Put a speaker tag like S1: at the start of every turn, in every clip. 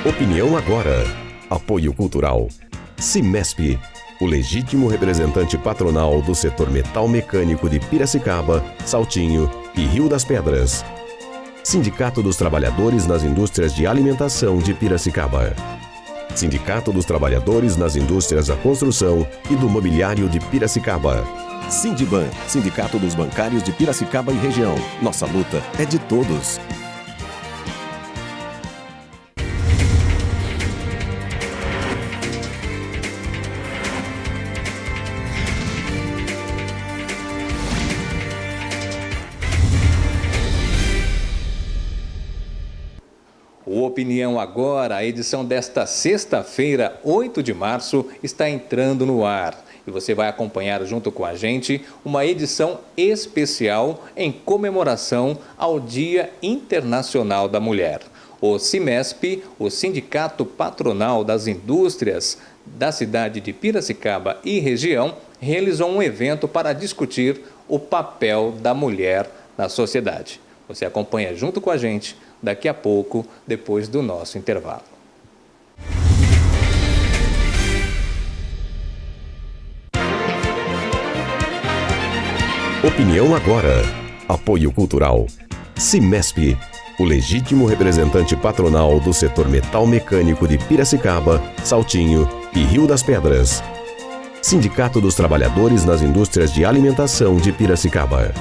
S1: Opinião agora. Apoio cultural. Cimesp, o legítimo representante patronal do setor metal mecânico de Piracicaba, Saltinho e Rio das Pedras. Sindicato dos Trabalhadores nas Indústrias de Alimentação de Piracicaba. Sindicato dos Trabalhadores nas Indústrias da Construção e do Mobiliário de Piracicaba. Sindiban, Sindicato dos Bancários de Piracicaba e Região. Nossa luta é de todos.
S2: O Opinião Agora, a edição desta sexta-feira, 8 de março, está entrando no ar. E você vai acompanhar junto com a gente uma edição especial em comemoração ao Dia Internacional da Mulher. O Cimesp, o Sindicato Patronal das Indústrias da cidade de Piracicaba e região, realizou um evento para discutir o papel da mulher na sociedade. Você acompanha junto com a gente daqui a pouco, depois do nosso intervalo.
S1: Opinião agora. Apoio cultural. Cimesp, o legítimo representante patronal do setor metal mecânico de Piracicaba, Saltinho e Rio das Pedras. Sindicato dos Trabalhadores nas Indústrias de Alimentação de Piracicaba.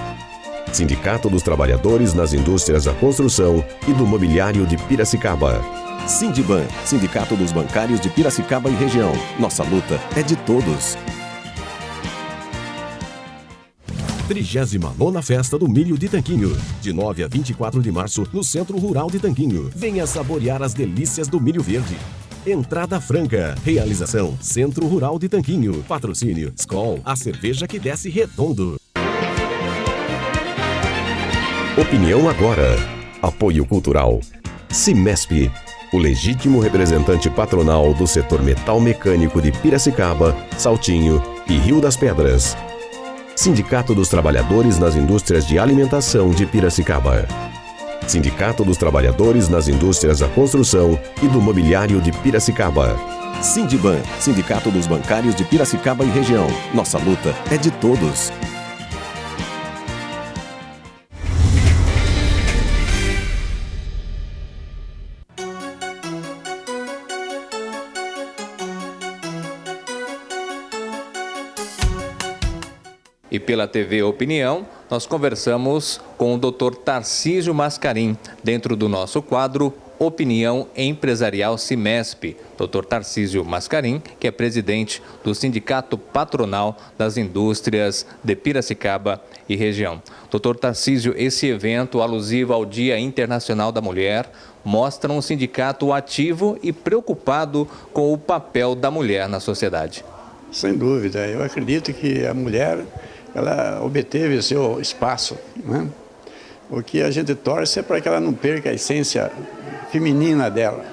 S1: Sindicato dos Trabalhadores nas Indústrias da Construção e do Mobiliário de Piracicaba. Sindiban, Sindicato dos Bancários de Piracicaba e Região. Nossa luta é de todos. 39ª Festa do Milho de Tanquinho, de 9 a 24 de março, no Centro Rural de Tanquinho. Venha saborear as delícias do milho verde. Entrada franca. Realização Centro Rural de Tanquinho. Patrocínio Skol, a cerveja que desce redondo. Opinião agora. Apoio cultural. Cimesp, o legítimo representante patronal do setor metal mecânico de Piracicaba, Saltinho e Rio das Pedras. Sindicato dos Trabalhadores nas Indústrias de Alimentação de Piracicaba. Sindicato dos Trabalhadores nas Indústrias da Construção e do Mobiliário de Piracicaba. Sindiban, Sindicato dos Bancários de Piracicaba e Região. Nossa luta é de todos.
S2: E pela TV Opinião, nós conversamos com o Dr. Tarcísio Mascarim, dentro do nosso quadro Opinião Empresarial Cimesp. Dr. Tarcísio Mascarim, que é presidente do Sindicato Patronal das Indústrias de Piracicaba e região. Dr. Tarcísio, esse evento alusivo ao Dia Internacional da Mulher mostra um sindicato ativo e preocupado com o papel da mulher na sociedade.
S3: Sem dúvida, eu acredito que a mulher ela obteve o seu espaço, né? O que a gente torce é para que ela não perca a essência feminina dela.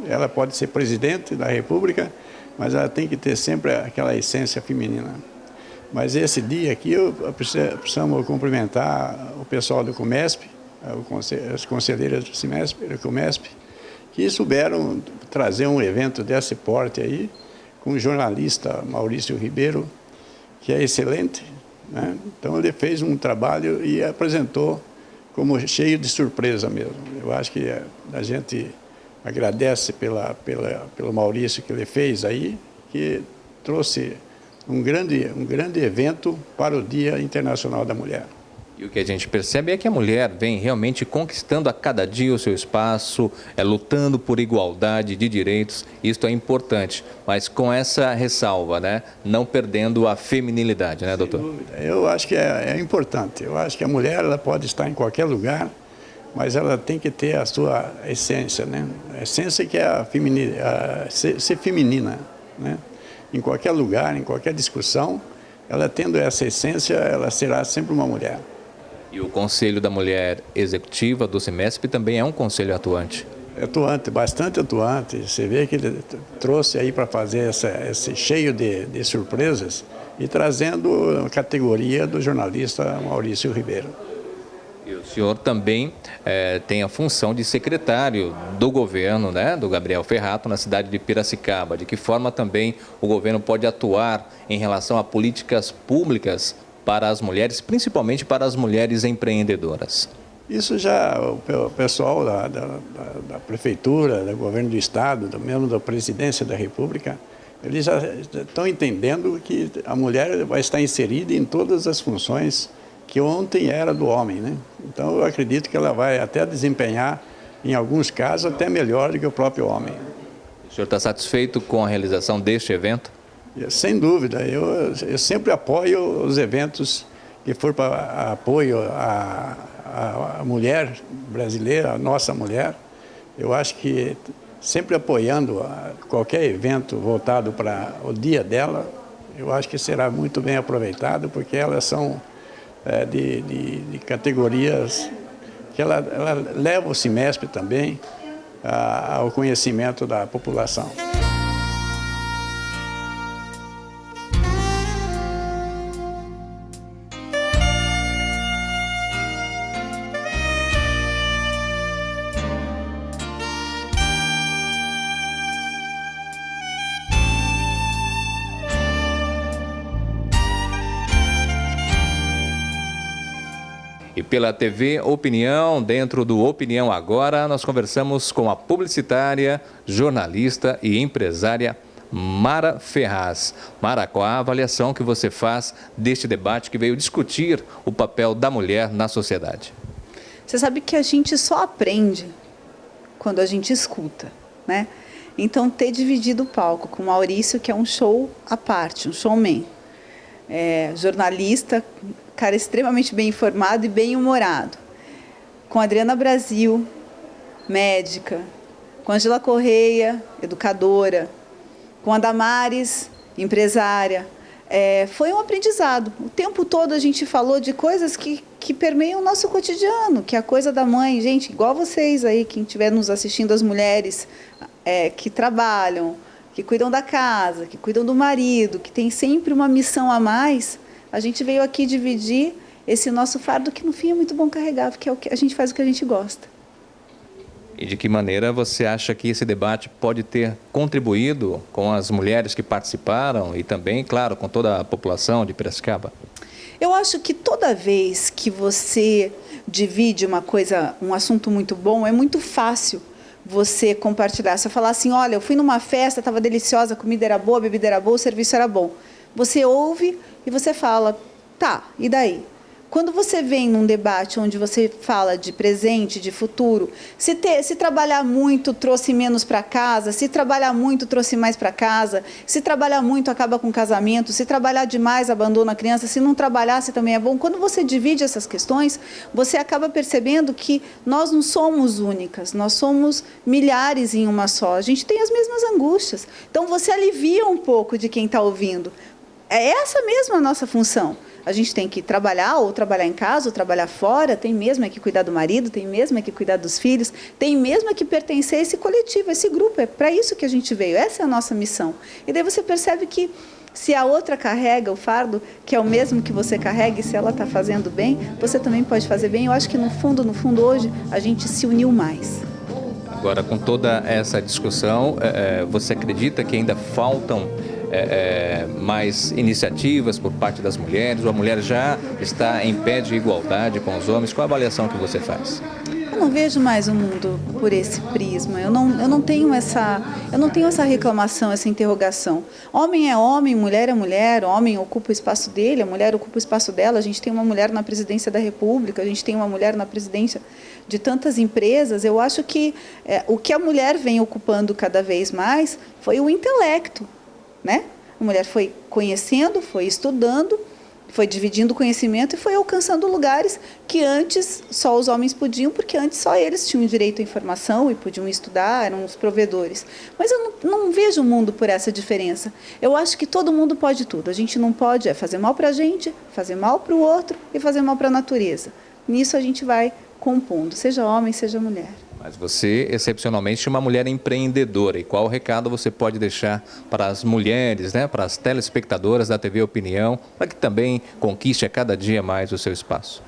S3: Ela pode ser presidente da República, mas ela tem que ter sempre aquela essência feminina. Mas esse dia aqui, precisamos cumprimentar o pessoal do Comesp, as conselheiras do Cimesp, do Comesp, que souberam trazer um evento desse porte aí, com o jornalista Maurício Ribeiro, que é excelente, né? Então ele fez um trabalho e apresentou como cheio de surpresa mesmo. Eu acho que a gente agradece pelo Maurício que ele fez aí, que trouxe um grande evento para o Dia Internacional da Mulher.
S2: E o que a gente percebe é que a mulher vem realmente conquistando a cada dia o seu espaço, lutando por igualdade de direitos. Isto é importante, mas com essa ressalva, né? Não perdendo a feminilidade, né, doutor?
S3: Sem dúvida. Eu acho que é importante. Eu acho que a mulher ela pode estar em qualquer lugar, mas ela tem que ter a sua essência, né? A essência que é ser feminina, né? Em qualquer lugar, em qualquer discussão, ela tendo essa essência, ela será sempre uma mulher.
S2: E o Conselho da Mulher Executiva do Cimesp também é um conselho atuante?
S3: Atuante, bastante atuante. Você vê que ele trouxe aí para fazer esse cheio de surpresas e trazendo a categoria do jornalista Maurício Ribeiro.
S2: E o senhor também tem a função de secretário do governo, né, do Gabriel Ferrato, na cidade de Piracicaba. De que forma também o governo pode atuar em relação a políticas públicas para as mulheres, principalmente para as mulheres empreendedoras?
S3: Isso já o pessoal da prefeitura, do governo do estado, mesmo da presidência da República, eles já estão entendendo que a mulher vai estar inserida em todas as funções que ontem era do homem, né? Então eu acredito que ela vai até desempenhar, em alguns casos, até melhor do que o próprio homem.
S2: O senhor está satisfeito com a realização deste evento?
S3: Sem dúvida, eu sempre apoio os eventos que for para apoio à mulher brasileira, a nossa mulher. Eu acho que sempre apoiando qualquer evento voltado para o dia dela, eu acho que será muito bem aproveitado, porque elas são de categorias que ela leva o CIMESP também ao conhecimento da população.
S2: E pela TV Opinião, dentro do Opinião Agora, nós conversamos com a publicitária, jornalista e empresária Mara Ferraz. Mara, qual a avaliação que você faz deste debate que veio discutir o papel da mulher na sociedade?
S4: Você sabe que a gente só aprende quando a gente escuta, né? Então, ter dividido o palco com o Maurício, que é um show à parte, um showman, jornalista, cara extremamente bem informado e bem humorado, com a Adriana Brasil, médica, com a Angela Correia, educadora, com a Damares, empresária. Foi um aprendizado. O tempo todo a gente falou de coisas que permeiam o nosso cotidiano, que é a coisa da mãe. Gente, igual vocês aí, quem estiver nos assistindo, as mulheres que trabalham, que cuidam da casa, que cuidam do marido, que tem sempre uma missão a mais. A gente veio aqui dividir esse nosso fardo, que no fim é muito bom carregar, porque é o que a gente faz o que a gente gosta.
S2: E de que maneira você acha que esse debate pode ter contribuído com as mulheres que participaram e também, claro, com toda a população de Piracicaba?
S4: Eu acho que toda vez que você divide um assunto muito bom, é muito fácil você compartilhar. Você falar assim, olha, eu fui numa festa, estava deliciosa, a comida era boa, a bebida era boa, o serviço era bom. Você ouve e você fala, tá, e daí? Quando você vem num debate onde você fala de presente, de futuro, se trabalhar muito trouxe menos para casa, se trabalhar muito trouxe mais para casa, se trabalhar muito acaba com o casamento, se trabalhar demais abandona a criança, se não trabalhar se também é bom. Quando você divide essas questões, você acaba percebendo que nós não somos únicas, nós somos milhares em uma só, a gente tem as mesmas angústias. Então você alivia um pouco de quem está ouvindo. É essa mesma a nossa função. A gente tem que trabalhar, ou trabalhar em casa, ou trabalhar fora, tem mesmo que cuidar do marido, tem mesmo que cuidar dos filhos, tem mesmo que pertencer a esse coletivo, a esse grupo. É para isso que a gente veio, essa é a nossa missão. E daí você percebe que se a outra carrega o fardo, que é o mesmo que você carrega, e se ela está fazendo bem, você também pode fazer bem. Eu acho que no fundo, hoje, a gente se uniu mais.
S2: Agora, com toda essa discussão, você acredita que ainda faltam mais iniciativas por parte das mulheres, ou a mulher já está em pé de igualdade com os homens? Qual a avaliação que você faz?
S4: Eu não vejo mais o mundo por esse prisma. Eu não tenho essa reclamação, essa interrogação. Homem é homem, mulher é mulher, homem ocupa o espaço dele, a mulher ocupa o espaço dela. A gente tem uma mulher na presidência da República, a gente tem uma mulher na presidência de tantas empresas. Eu acho que o que a mulher vem ocupando cada vez mais foi o intelecto, né? A mulher foi conhecendo, foi estudando, foi dividindo conhecimento e foi alcançando lugares que antes só os homens podiam, porque antes só eles tinham direito à informação e podiam estudar, eram os provedores. Mas eu não vejo o mundo por essa diferença. Eu acho que todo mundo pode tudo. A gente não pode fazer mal para a gente, fazer mal para o outro e fazer mal para a natureza. Nisso a gente vai compondo, seja homem, seja mulher.
S2: Mas você, excepcionalmente, é uma mulher empreendedora. E qual recado você pode deixar para as mulheres, né, para as telespectadoras da TV Opinião, para que também conquiste a cada dia mais o seu espaço?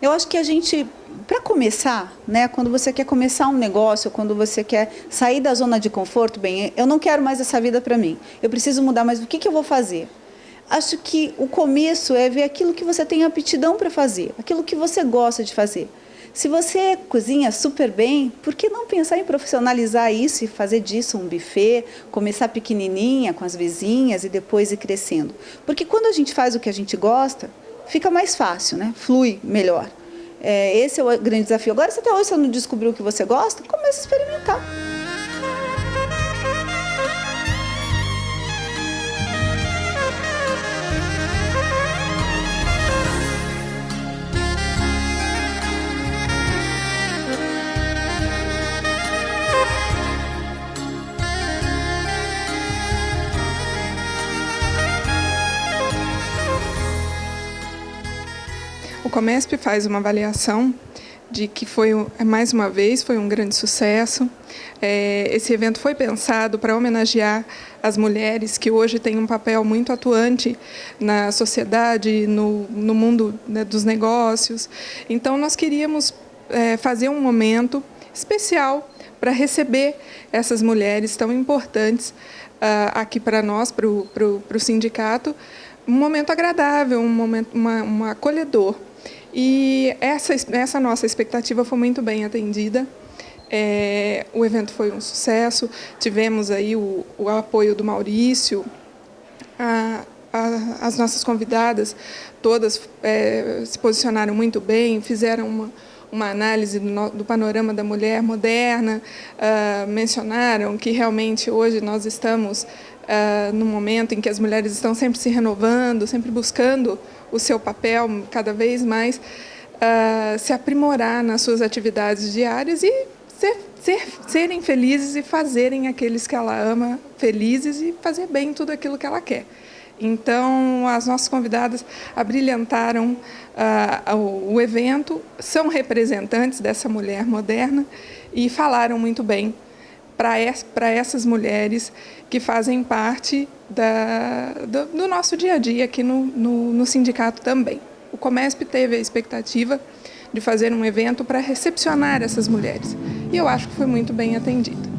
S4: Eu acho que a gente, para começar, né, quando você quer começar um negócio, quando você quer sair da zona de conforto, bem, eu não quero mais essa vida para mim, eu preciso mudar, mas o que eu vou fazer? Acho que o começo é ver aquilo que você tem aptidão para fazer, aquilo que você gosta de fazer. Se você cozinha super bem, por que não pensar em profissionalizar isso e fazer disso um buffet, começar pequenininha com as vizinhas e depois ir crescendo? Porque quando a gente faz o que a gente gosta, fica mais fácil, né? Flui melhor. Esse é o grande desafio. Agora, se até hoje você não descobriu o que você gosta, comece a experimentar.
S5: O Comesp faz uma avaliação de que mais uma vez, foi um grande sucesso. Esse evento foi pensado para homenagear as mulheres que hoje têm um papel muito atuante na sociedade, no mundo, né, dos negócios. Então, nós queríamos fazer um momento especial para receber essas mulheres tão importantes aqui para nós, para o sindicato, um momento agradável, um momento um acolhedor. E essa nossa expectativa foi muito bem atendida. O evento foi um sucesso, tivemos aí o apoio do Maurício, as nossas convidadas todas se posicionaram muito bem, fizeram uma análise do panorama da mulher moderna, mencionaram que realmente hoje nós estamos num momento em que as mulheres estão sempre se renovando, sempre buscando o seu papel cada vez mais, se aprimorar nas suas atividades diárias e serem felizes e fazerem aqueles que ela ama felizes e fazer bem tudo aquilo que ela quer. Então, as nossas convidadas abrilhantaram o evento, são representantes dessa mulher moderna e falaram muito bem para essas mulheres que fazem parte do nosso dia a dia aqui no sindicato também. O Comesp teve a expectativa de fazer um evento para recepcionar essas mulheres e eu acho que foi muito bem atendido.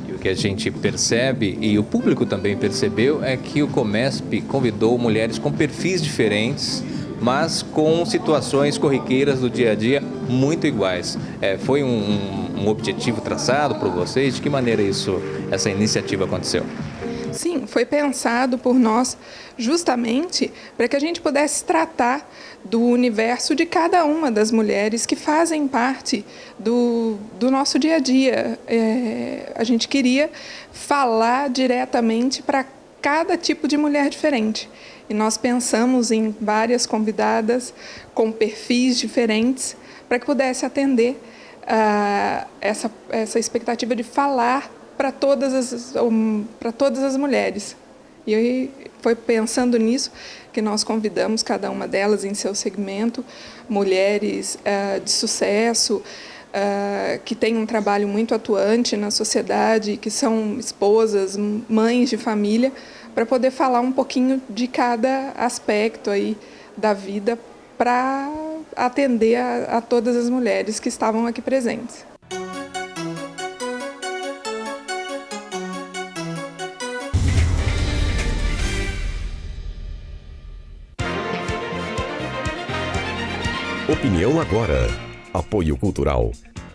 S2: O que a gente percebe, e o público também percebeu, é que o Comesp convidou mulheres com perfis diferentes, mas com situações corriqueiras do dia a dia muito iguais. Foi um objetivo traçado por vocês? De que maneira essa iniciativa aconteceu?
S5: Sim, foi pensado por nós justamente para que a gente pudesse tratar do universo de cada uma das mulheres que fazem parte do nosso dia a dia. A gente queria falar diretamente para cada tipo de mulher diferente. E nós pensamos em várias convidadas com perfis diferentes para que pudesse atender essa expectativa de falar para todas as mulheres. E aí foi pensando nisso que nós convidamos cada uma delas em seu segmento, mulheres de sucesso, que têm um trabalho muito atuante na sociedade, que são esposas, mães de família, para poder falar um pouquinho de cada aspecto aí da vida para atender a todas as mulheres que estavam aqui presentes.
S1: Opinião agora. Apoio cultural.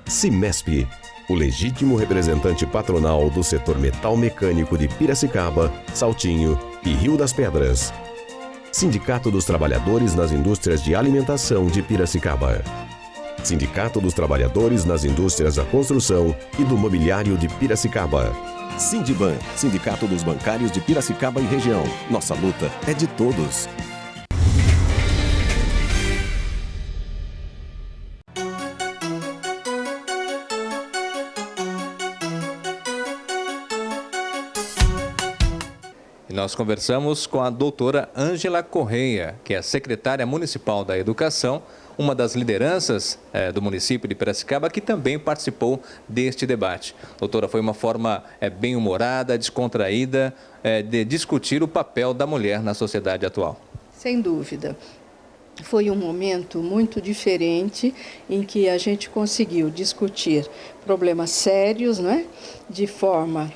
S1: Cimesp, o legítimo representante patronal do setor metal mecânico de Piracicaba, Saltinho e Rio das Pedras. Sindicato dos Trabalhadores nas Indústrias de Alimentação de Piracicaba. Sindicato dos Trabalhadores nas Indústrias da Construção e do Mobiliário de Piracicaba. Sindiban, Sindicato dos Bancários de Piracicaba e Região. Nossa luta é de todos.
S2: Nós conversamos com a doutora Ângela Correia, que é a secretária municipal da Educação, uma das lideranças do município de Piracicaba, que também participou deste debate. Doutora, foi uma forma bem-humorada, descontraída, de discutir o papel da mulher na sociedade atual.
S6: Sem dúvida. foi um momento muito diferente em que a gente conseguiu discutir problemas sérios, né, de forma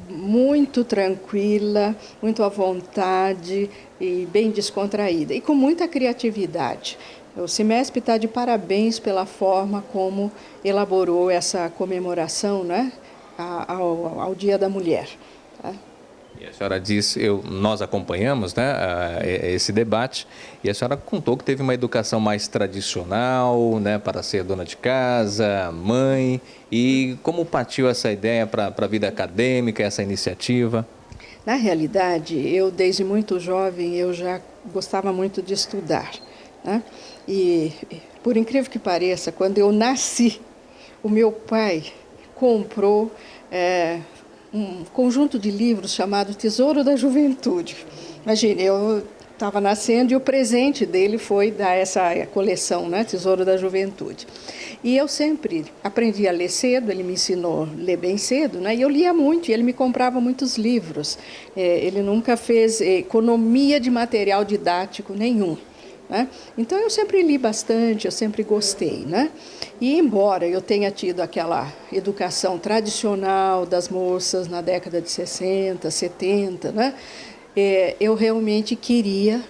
S6: muito tranquila, muito à vontade e bem descontraída e com muita criatividade. O CIMESP está de parabéns pela forma como elaborou essa comemoração, né, ao Dia da Mulher. Tá?
S2: E a senhora disse, nós acompanhamos, né, esse debate, e a senhora contou que teve uma educação mais tradicional, né, para ser dona de casa, mãe, e como partiu essa ideia para a vida acadêmica, essa iniciativa?
S6: Na realidade, eu desde muito jovem, eu já gostava muito de estudar, né? E, por incrível que pareça, quando eu nasci, o meu pai comprou um conjunto de livros chamado Tesouro da Juventude. Imagine, eu estava nascendo e o presente dele foi dar essa coleção, né, Tesouro da Juventude. E eu sempre aprendi a ler cedo, ele me ensinou a ler bem cedo, né, e eu lia muito, e ele me comprava muitos livros. Ele nunca fez economia de material didático nenhum. Né? Então, eu sempre li bastante, eu sempre gostei. Né? E, embora eu tenha tido aquela educação tradicional das moças na década de 60, 70, né? Eu realmente queria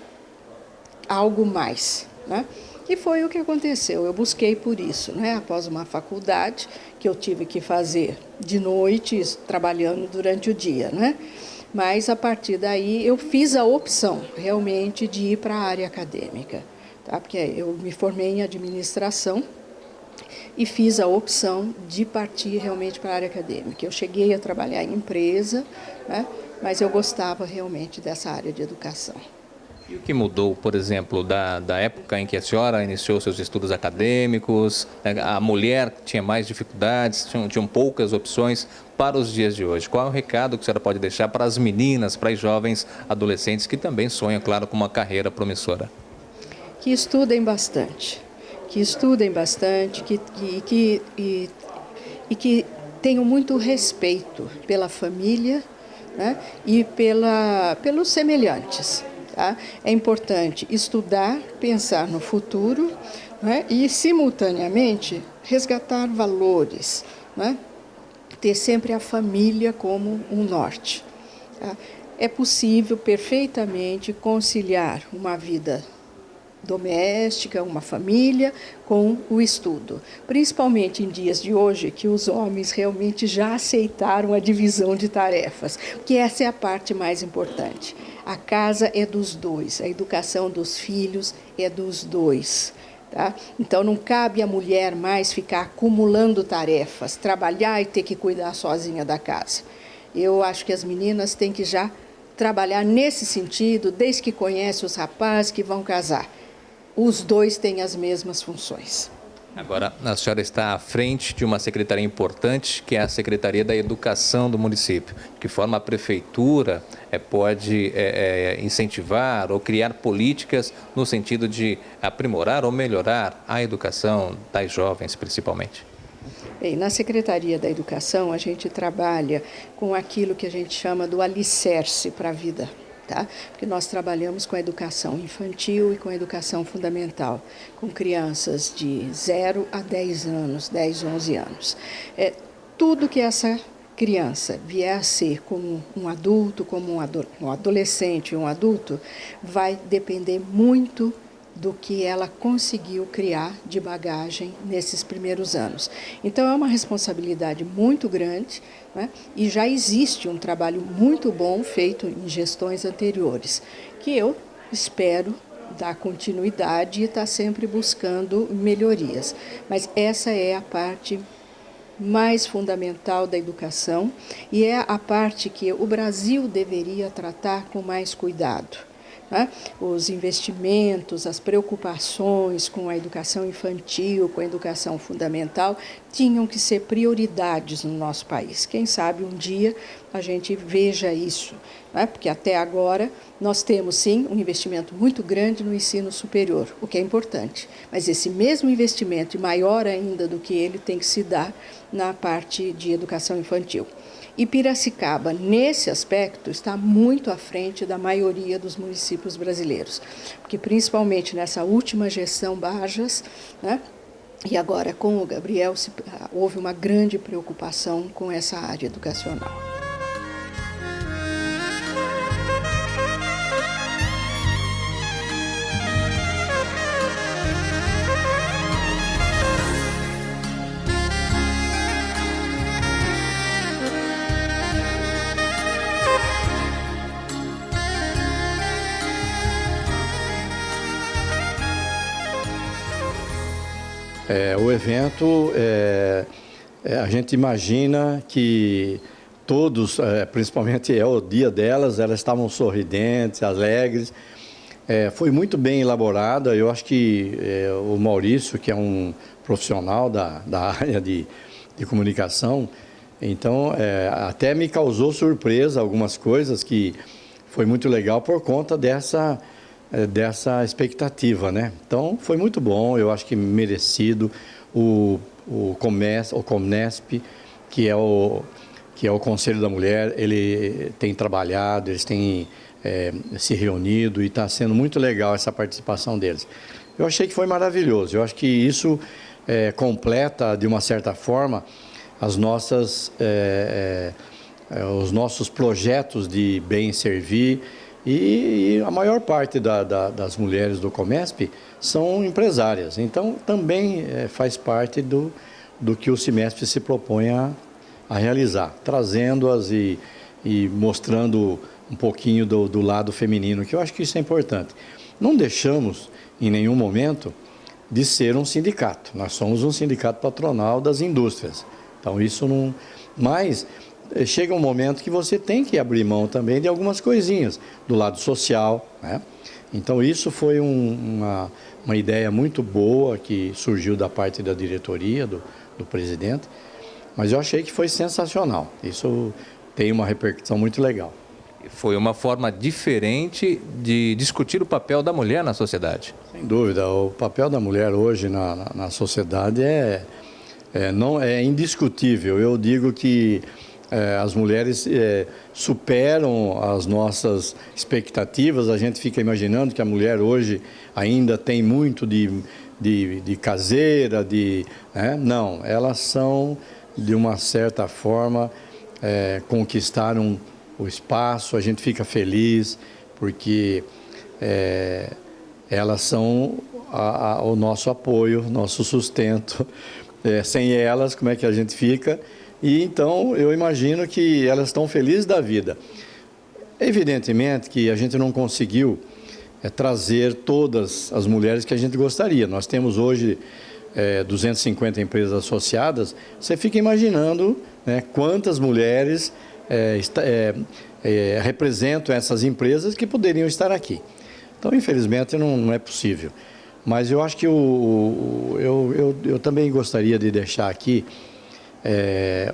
S6: algo mais. Né? E foi o que aconteceu, eu busquei por isso. Né? Após uma faculdade que eu tive que fazer de noite, trabalhando durante o dia. Né? Mas, a partir daí, eu fiz a opção, realmente, de ir para a área acadêmica. Tá? Porque eu me formei em administração e fiz a opção de partir realmente para a área acadêmica. Eu cheguei a trabalhar em empresa, né? Mas eu gostava realmente dessa área de educação.
S2: E o que mudou, por exemplo, da época em que a senhora iniciou seus estudos acadêmicos, a mulher tinha mais dificuldades, tinham poucas opções para os dias de hoje? Qual é o recado que a senhora pode deixar para as meninas, para as jovens adolescentes que também sonham, claro, com uma carreira promissora?
S6: Que estudem bastante, que tenham muito respeito pela família, né, e pelos semelhantes. Tá? É importante estudar, pensar no futuro, né, e, simultaneamente, resgatar valores, né, ter sempre a família como um norte. Tá? É possível perfeitamente conciliar uma vida doméstica, uma família, com o estudo. Principalmente em dias de hoje, que os homens realmente já aceitaram a divisão de tarefas, porque essa é a parte mais importante. A casa é dos dois, a educação dos filhos é dos dois. Tá? Então, não cabe à mulher mais ficar acumulando tarefas, trabalhar e ter que cuidar sozinha da casa. Eu acho que as meninas têm que já trabalhar nesse sentido, desde que conhecem os rapazes que vão casar. Os dois têm as mesmas funções.
S2: Agora, a senhora está à frente de uma secretaria importante, que é a Secretaria da Educação do município. De que forma a prefeitura pode incentivar ou criar políticas no sentido de aprimorar ou melhorar a educação das jovens, principalmente?
S6: Bem, na Secretaria da Educação, a gente trabalha com aquilo que a gente chama do alicerce para a vida. Tá? Porque nós trabalhamos com a educação infantil e com a educação fundamental, com crianças de 0 a 10 anos, 10, 11 anos. Tudo que essa criança vier a ser como um adulto, como um adolescente, um adulto, vai depender muito do que ela conseguiu criar de bagagem nesses primeiros anos. Então, é uma responsabilidade muito grande, né? E já existe um trabalho muito bom feito em gestões anteriores, que eu espero dar continuidade e estar sempre buscando melhorias. Mas essa é a parte mais fundamental da educação e é a parte que o Brasil deveria tratar com mais cuidado. Os investimentos, as preocupações com a educação infantil, com a educação fundamental, tinham que ser prioridades no nosso país. Quem sabe um dia a gente veja isso, porque até agora nós temos, sim, um investimento muito grande no ensino superior, o que é importante, mas esse mesmo investimento, e maior ainda do que ele, tem que se dar na parte de educação infantil. E Piracicaba, nesse aspecto, está muito à frente da maioria dos municípios brasileiros, porque principalmente nessa última gestão Bajas, né, e agora com o Gabriel, houve uma grande preocupação com essa área educacional.
S3: O evento, a gente imagina que todos, principalmente é o dia delas, elas estavam sorridentes, alegres. Foi muito bem elaborada. Eu acho que o Maurício, que é um profissional da área de comunicação, então até me causou surpresa algumas coisas que foi muito legal por conta dessa expectativa, né? Então, foi muito bom, eu acho que merecido. O Comnesp, que é o Conselho da Mulher, ele tem trabalhado, eles têm se reunido e está sendo muito legal essa participação deles. Eu achei que foi maravilhoso, eu acho que isso completa, de uma certa forma, os nossos projetos de bem servir. E a maior parte das mulheres do Comesp são empresárias, então também faz parte do que o Cimesp se propõe a realizar, trazendo-as e mostrando um pouquinho do lado feminino, que eu acho que isso é importante. Não deixamos, em nenhum momento, de ser um sindicato. Nós somos um sindicato patronal das indústrias, então isso não... Mas chega um momento que você tem que abrir mão também de algumas coisinhas do lado social, né? Então isso foi uma ideia muito boa que surgiu da parte da diretoria, do presidente, mas eu achei que foi sensacional. Isso tem uma repercussão muito legal.
S2: Foi uma forma diferente de discutir o papel da mulher na sociedade.
S3: Sem dúvida, o papel da mulher hoje na sociedade não é indiscutível. Eu digo que as mulheres superam as nossas expectativas. A gente fica imaginando que a mulher hoje ainda tem muito de caseira, né? Não, elas são, de uma certa forma, conquistaram o espaço. A gente fica feliz porque elas são o nosso apoio, nosso sustento. Sem elas, como é que a gente fica? E então eu imagino que elas estão felizes da vida. Evidentemente que a gente não conseguiu trazer todas as mulheres que a gente gostaria. Nós temos hoje 250 empresas associadas. Você fica imaginando, né, quantas mulheres representam essas empresas que poderiam estar aqui. Então, infelizmente, não é possível. Mas eu acho que eu também gostaria de deixar aqui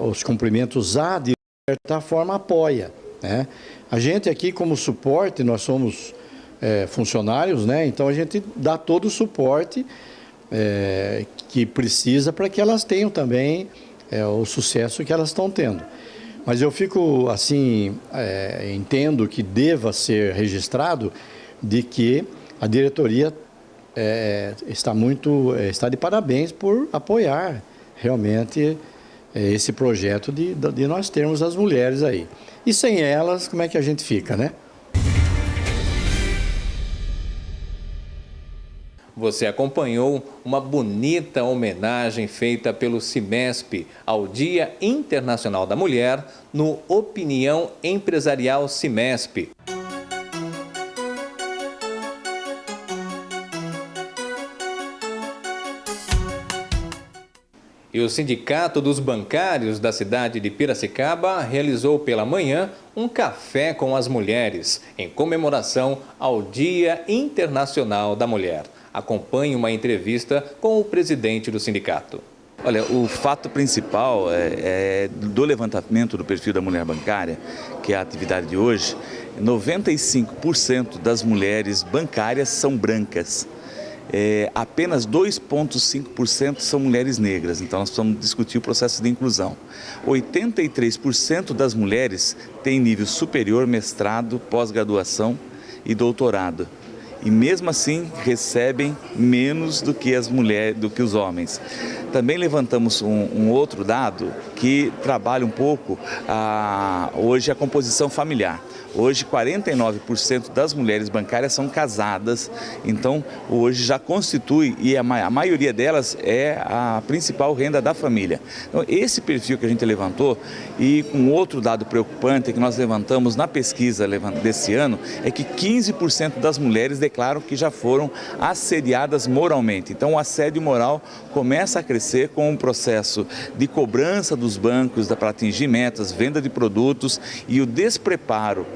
S3: os cumprimentos de certa forma, apoia, né? A gente aqui, como suporte, nós somos funcionários, né? Então a gente dá todo o suporte que precisa para que elas tenham também o sucesso que elas estão tendo. Mas eu fico assim, entendo que deva ser registrado de que a diretoria está de parabéns por apoiar realmente esse projeto de nós termos as mulheres aí. E sem elas, como é que a gente fica, né?
S2: Você acompanhou uma bonita homenagem feita pelo Cimesp ao Dia Internacional da Mulher no Opinião Empresarial Cimesp. E o Sindicato dos Bancários da cidade de Piracicaba realizou pela manhã um café com as mulheres, em comemoração ao Dia Internacional da Mulher. Acompanhe uma entrevista com o presidente do sindicato.
S7: Olha, o fato principal do levantamento do perfil da mulher bancária, que é a atividade de hoje, 95% das mulheres bancárias são brancas. apenas 2,5% são mulheres negras. Então nós precisamos discutir o processo de inclusão. 83% das mulheres têm nível superior, mestrado, pós-graduação e doutorado. E mesmo assim recebem menos do que as mulheres, do que os homens. Também levantamos um outro dado que trabalha um pouco hoje a composição familiar. Hoje 49% das mulheres bancárias são casadas, então hoje já constitui, e a maioria delas é a principal renda da família. Então esse perfil que a gente levantou, e com outro dado preocupante que nós levantamos na pesquisa desse ano, é que 15% das mulheres declaram que já foram assediadas moralmente. Então o assédio moral começa a crescer com um processo de cobrança dos bancos para atingir metas, venda de produtos e o despreparo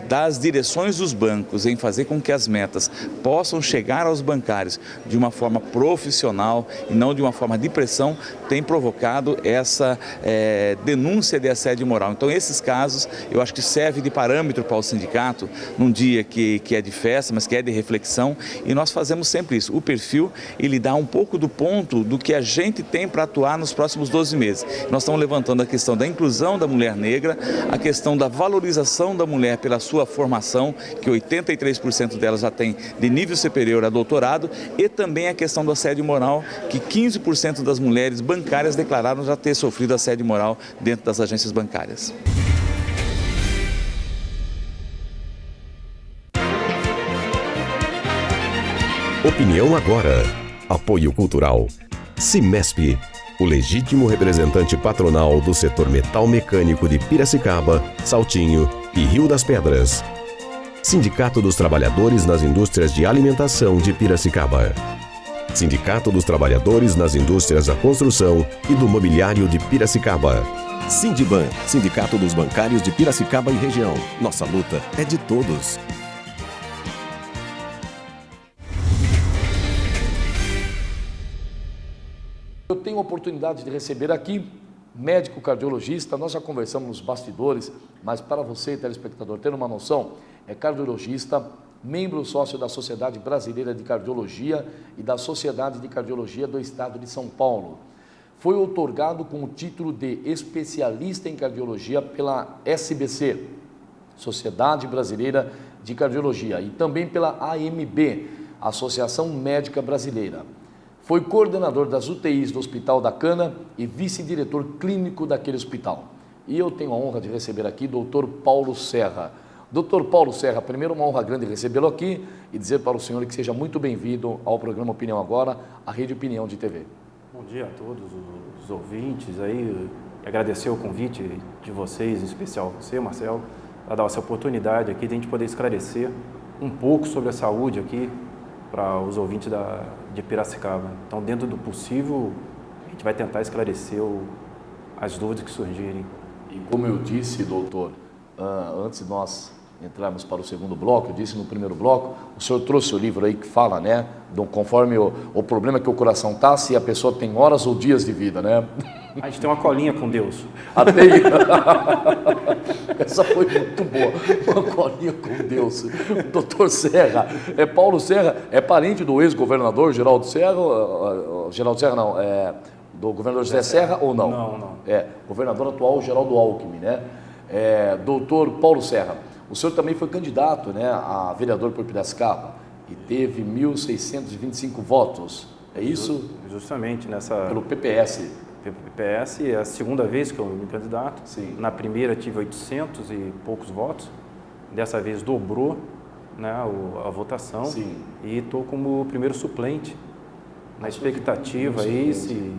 S7: das direções dos bancos em fazer com que as metas possam chegar aos bancários de uma forma profissional e não de uma forma de pressão, tem provocado essa denúncia de assédio moral. Então esses casos eu acho que serve de parâmetro para o sindicato num dia que é de festa, mas que é de reflexão, e nós fazemos sempre isso. O perfil, ele dá um pouco do ponto do que a gente tem para atuar nos próximos 12 meses. Nós estamos levantando a questão da inclusão da mulher negra, a questão da valorização da mulher pela sua formação, que 83% delas já tem de nível superior a doutorado, e também a questão do assédio moral, que 15% das mulheres bancárias declararam já ter sofrido assédio moral dentro das agências bancárias.
S1: Opinião agora. Apoio cultural. Cimesp, o legítimo representante patronal do setor metal mecânico de Piracicaba, Saltinho e Rio das Pedras. Sindicato dos Trabalhadores nas Indústrias de Alimentação de Piracicaba. Sindicato dos Trabalhadores nas Indústrias da Construção e do Mobiliário de Piracicaba. Sindiban, Sindicato dos Bancários de Piracicaba e região. Nossa luta é de todos.
S8: Eu tenho a oportunidade de receber aqui médico cardiologista. Nós já conversamos nos bastidores, mas para você, telespectador, ter uma noção, é cardiologista, membro sócio da Sociedade Brasileira de Cardiologia e da Sociedade de Cardiologia do Estado de São Paulo. Foi outorgado com o título de especialista em cardiologia pela SBC, Sociedade Brasileira de Cardiologia, e também pela AMB, Associação Médica Brasileira. Foi coordenador das UTIs do Hospital da Cana e vice-diretor clínico daquele hospital. E eu tenho a honra de receber aqui o Dr. Paulo Serra. Dr. Paulo Serra, primeiro uma honra grande recebê-lo aqui e dizer para o senhor que seja muito bem-vindo ao programa Opinião Agora, a Rede Opinião de TV.
S9: Bom dia a todos os ouvintes aí, agradecer o convite de vocês, em especial você, Marcelo, para dar essa oportunidade aqui de a gente poder esclarecer um pouco sobre a saúde aqui para os ouvintes de Piracicaba. Então, dentro do possível, a gente vai tentar esclarecer as dúvidas que surgirem.
S8: E como eu disse, doutor, antes de nós entrarmos para o segundo bloco, eu disse no primeiro bloco, o senhor trouxe o livro aí que fala, né, conforme o problema que o coração está, se a pessoa tem horas ou dias de vida, né?
S9: A gente tem uma colinha com Deus.
S8: Tem. Essa foi muito boa, uma colinha com Deus. Doutor Serra, Paulo Serra, é parente do ex-governador Geraldo Serra, Geraldo Serra não, do governador José Serra ou não?
S9: Não.
S8: Governador atual Geraldo Alckmin, né? Doutor Paulo Serra, o senhor também foi candidato, né, a vereador por Piracicaba e teve 1.625 votos, é isso?
S9: Justamente
S8: pelo PPS.
S9: PPS é a segunda vez que eu me candidato.
S8: Sim.
S9: Na primeira tive 800 e poucos votos, dessa vez dobrou, né, a votação.
S8: Sim.
S9: E estou como primeiro suplente, na expectativa aí, se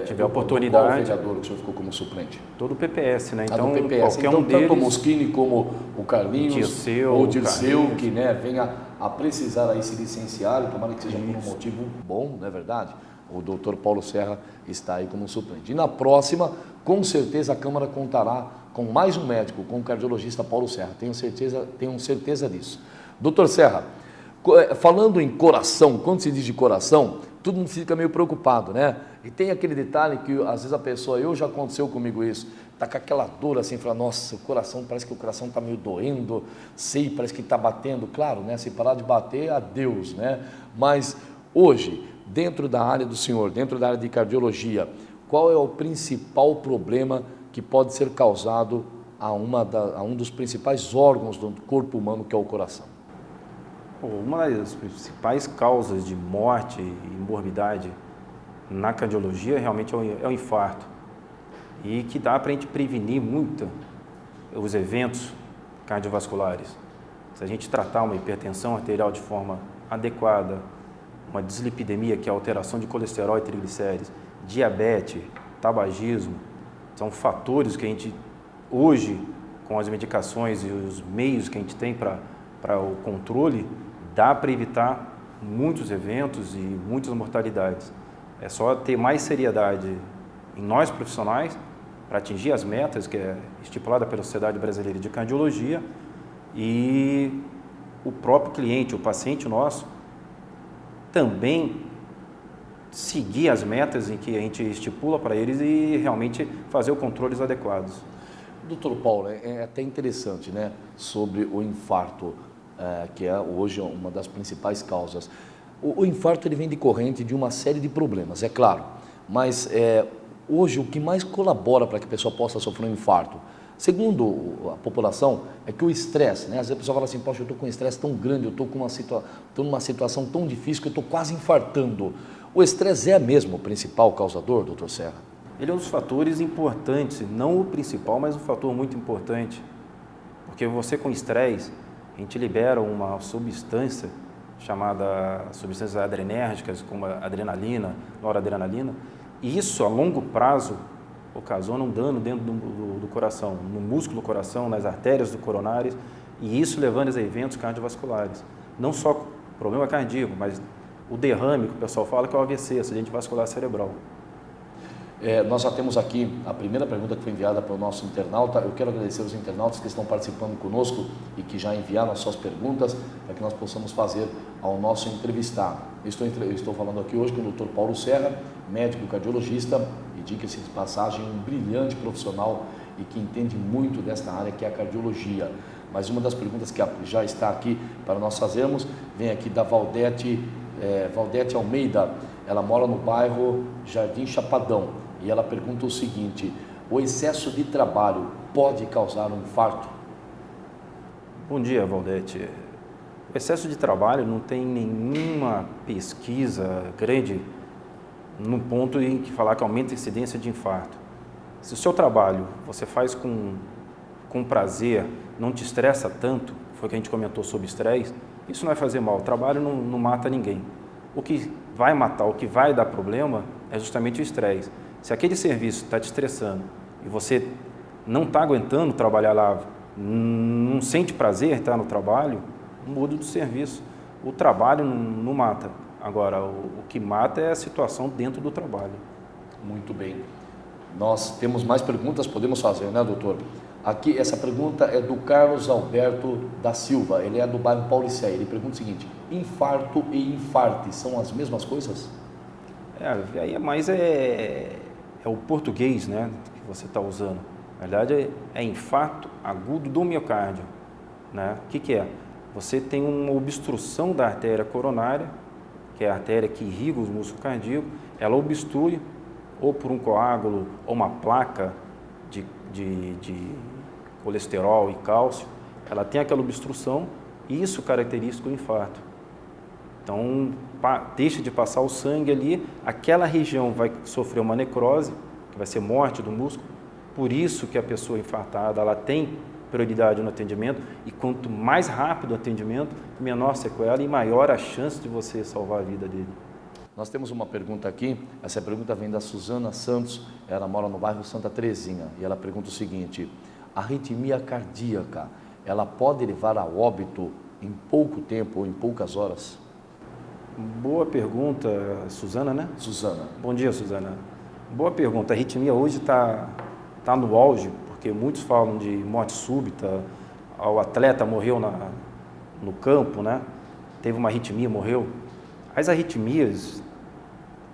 S9: tiver a oportunidade.
S8: Qual vereador que o senhor ficou como suplente?
S9: Todo o PPS, né?
S8: Então, PPS.
S9: Qualquer
S8: então,
S9: um deles,
S8: tanto o Mosquini como o Carlinhos, ou o Dirceu, que, né, venha a precisar aí se licenciar, tomara que seja por um motivo bom, não é verdade? O doutor Paulo Serra está aí como suplente. E na próxima, com certeza, a Câmara contará com mais um médico, com o cardiologista Paulo Serra. Tenho certeza disso. Doutor Serra, falando em coração, quando se diz de coração, todo mundo fica meio preocupado, né? E tem aquele detalhe que, às vezes, a pessoa, já aconteceu comigo isso, tá com aquela dor assim, fala, nossa, o coração, parece que o coração está meio doendo, parece que está batendo, claro, né? Se parar de bater, adeus, né? Mas hoje, dentro da área do senhor, dentro da área de cardiologia, qual é o principal problema que pode ser causado a um dos principais órgãos do corpo humano, que é o coração?
S9: Uma das principais causas de morte e morbidade na cardiologia realmente é o infarto. E que dá para a gente prevenir muito os eventos cardiovasculares. Se a gente tratar uma hipertensão arterial de forma adequada, uma dislipidemia, que é a alteração de colesterol e triglicérides, diabetes, tabagismo, são fatores que a gente, hoje, com as medicações e os meios que a gente tem para o controle, dá para evitar muitos eventos e muitas mortalidades. É só ter mais seriedade em nós profissionais para atingir as metas que é estipulada pela Sociedade Brasileira de Cardiologia e o próprio cliente, o paciente nosso, também seguir as metas em que a gente estipula para eles e realmente fazer os controles adequados.
S8: Doutor Paulo, é até interessante, né, sobre o infarto, que é hoje uma das principais causas. O infarto ele vem decorrente de uma série de problemas, é claro, mas hoje o que mais colabora para que a pessoa possa sofrer um infarto, segundo a população, é que o estresse, né? Às vezes a pessoa fala assim, poxa, eu estou com um estresse tão grande, eu estou numa situação tão difícil que eu estou quase infartando. O estresse é mesmo o principal causador, doutor Serra?
S9: Ele é um dos fatores importantes, não o principal, mas um fator muito importante, porque você com estresse, a gente libera uma substância chamada substâncias adrenérgicas, como a adrenalina, noradrenalina, e isso a longo prazo ocasiona um dano dentro do coração, no músculo do coração, nas artérias do coronárias, e isso levando a eventos cardiovasculares. Não só problema cardíaco, mas o derrame que o pessoal fala que é o AVC, acidente vascular cerebral.
S8: Nós já temos aqui a primeira pergunta que foi enviada para o nosso internauta. Eu quero agradecer os internautas que estão participando conosco e que já enviaram as suas perguntas para que nós possamos fazer ao nosso entrevistado. Eu estou falando aqui hoje com o Dr. Paulo Serra, médico cardiologista e, diga-se de passagem, um brilhante profissional e que entende muito desta área que é a cardiologia. Mas uma das perguntas que já está aqui para nós fazermos vem aqui da Valdete Almeida. Ela mora no bairro Jardim Chapadão. E ela pergunta o seguinte, o excesso de trabalho pode causar um infarto?
S9: Bom dia, Valdete. O excesso de trabalho não tem nenhuma pesquisa grande no ponto em que falar que aumenta a incidência de infarto. Se o seu trabalho você faz com prazer, não te estressa tanto, foi o que a gente comentou sobre estresse, isso não vai fazer mal. O trabalho não mata ninguém. O que vai matar, o que vai dar problema é justamente o estresse. Se aquele serviço está te estressando e você não está aguentando trabalhar lá, não sente prazer estar no trabalho, muda do serviço. O trabalho não mata. Agora, o que mata é a situação dentro do trabalho.
S8: Muito bem. Nós temos mais perguntas, podemos fazer, né, doutor? Aqui, essa pergunta é do Carlos Alberto da Silva, ele é do bairro Paulicéia. Ele pergunta o seguinte, infarto e infarte são as mesmas coisas?
S9: Aí mais é o português, né, que você está usando. Na verdade, é infarto agudo do miocárdio. Né? O que é? Você tem uma obstrução da artéria coronária, que é a artéria que irriga os músculos cardíacos, ela obstrui, ou por um coágulo, ou uma placa de colesterol e cálcio, ela tem aquela obstrução, e isso caracteriza o infarto. Então, deixa de passar o sangue ali, aquela região vai sofrer uma necrose, que vai ser morte do músculo, por isso que a pessoa infartada, ela tem prioridade no atendimento, e quanto mais rápido o atendimento, menor sequela e maior a chance de você salvar a vida dele.
S8: Nós temos uma pergunta aqui, essa pergunta vem da Suzana Santos, ela mora no bairro Santa Terezinha, e ela pergunta o seguinte, a arritmia cardíaca, ela pode levar a óbito em pouco tempo ou em poucas horas?
S9: Boa pergunta, Suzana, né?
S8: Suzana.
S9: Bom dia, Suzana. Boa pergunta. A arritmia hoje está no auge, porque muitos falam de morte súbita, o atleta morreu no campo, né? Teve uma arritmia, morreu. As arritmias,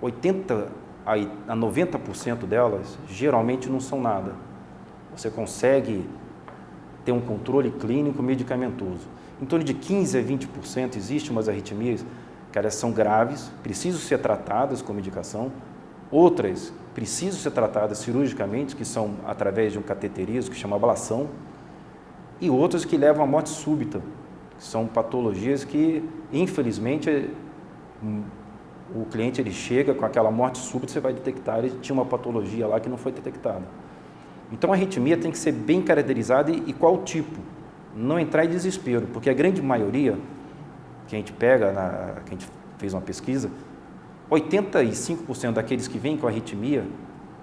S9: 80% a 90% delas, geralmente não são nada. você consegue ter um controle clínico medicamentoso. Em torno de 15 a 20% existem umas arritmias que elas são graves, precisam ser tratadas com medicação, outras precisam ser tratadas cirurgicamente, que são através de um cateterismo que chama ablação, e outras que levam à morte súbita, que são patologias que, infelizmente, o cliente ele chega com aquela morte súbita, você vai detectar, ele tinha uma patologia lá que não foi detectada. Então a arritmia tem que ser bem caracterizada e qual tipo, não entrar em desespero, porque a grande maioria que a gente pega, que a gente fez uma pesquisa, 85% daqueles que vêm com arritmia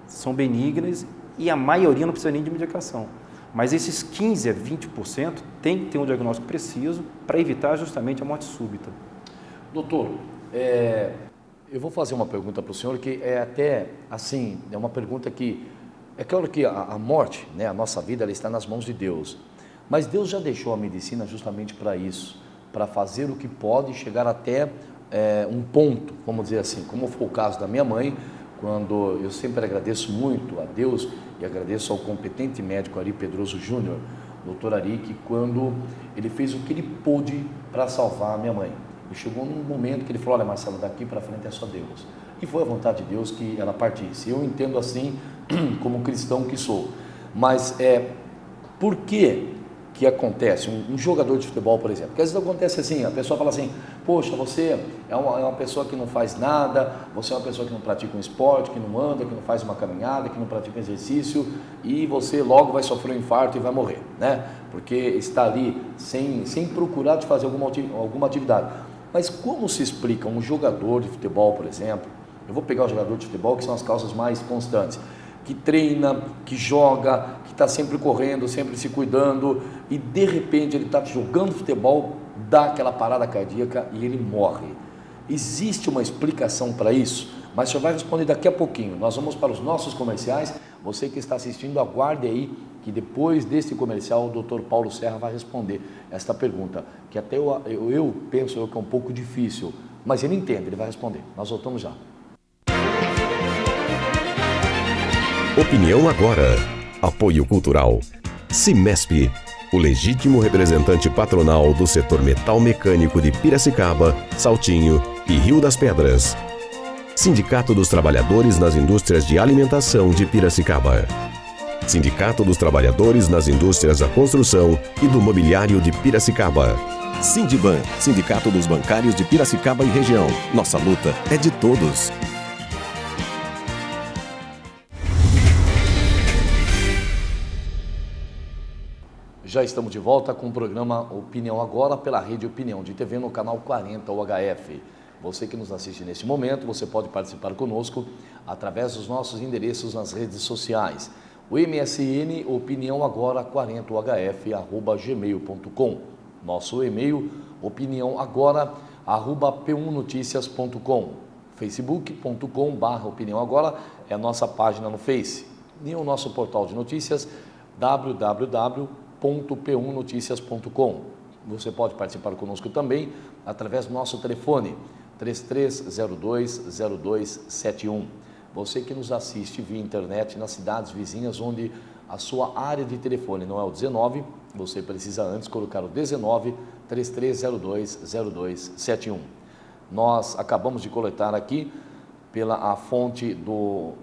S9: são benignas e a maioria não precisa nem de medicação. Mas esses 15 a 20% tem que ter um diagnóstico preciso para evitar justamente a morte súbita.
S8: Doutor, eu vou fazer uma pergunta para o senhor que é até assim, é uma pergunta que, é claro que a morte, né, a nossa vida, ela está nas mãos de Deus, mas Deus já deixou a medicina justamente para isso, para fazer o que pode chegar até um ponto, vamos dizer assim, como foi o caso da minha mãe, quando eu sempre agradeço muito a Deus e agradeço ao competente médico Ari Pedroso Júnior, doutor Ari, que quando ele fez o que ele pôde para salvar a minha mãe. E chegou num momento que ele falou, olha Marcelo, daqui para frente é só Deus. E foi a vontade de Deus que ela partisse. Eu entendo assim, como cristão que sou. Mas por que acontece? Um jogador de futebol, por exemplo, porque às vezes acontece assim, a pessoa fala assim, poxa, você é uma pessoa que não faz nada, você é uma pessoa que não pratica um esporte, que não anda, que não faz uma caminhada, que não pratica um exercício, e você logo vai sofrer um infarto e vai morrer, né? Porque está ali sem procurar de fazer alguma atividade. Mas como se explica um jogador de futebol, por exemplo, eu vou pegar o jogador de futebol, que são as causas mais constantes, que treina, que joga, que está sempre correndo, sempre se cuidando, e de repente ele está jogando futebol, dá aquela parada cardíaca e ele morre. Existe uma explicação para isso? Mas o senhor vai responder daqui a pouquinho. Nós vamos para os nossos comerciais. Você que está assistindo, aguarde aí, que depois deste comercial o Dr. Paulo Serra vai responder esta pergunta, que até eu penso que é um pouco difícil, mas ele entende, ele vai responder. Nós voltamos já.
S1: Opinião agora. Apoio cultural. Cimesp, o legítimo representante patronal do setor metal mecânico de Piracicaba, Saltinho e Rio das Pedras. Sindicato dos Trabalhadores nas Indústrias de Alimentação de Piracicaba. Sindicato dos Trabalhadores nas Indústrias da Construção e do Mobiliário de Piracicaba. Sindiban, Sindicato dos Bancários de Piracicaba e região. Nossa luta é de todos.
S8: Já estamos de volta com o programa Opinião Agora pela Rede Opinião de TV no canal 40 UHF. Você que nos assiste neste momento, você pode participar conosco através dos nossos endereços nas redes sociais. O MSN Opinião Agora 40 UHF@gmail.com. Nosso e-mail opiniãoagora@p1noticias.com. facebook.com/opinião agora é a nossa página no Face. E o nosso portal de notícias www.p1noticias.com. Você pode participar conosco também através do nosso telefone 33020271. Você que nos assiste via internet nas cidades vizinhas onde a sua área de telefone não é o 19, você precisa antes colocar o 19 33020271. Nós acabamos de coletar aqui pela fonte do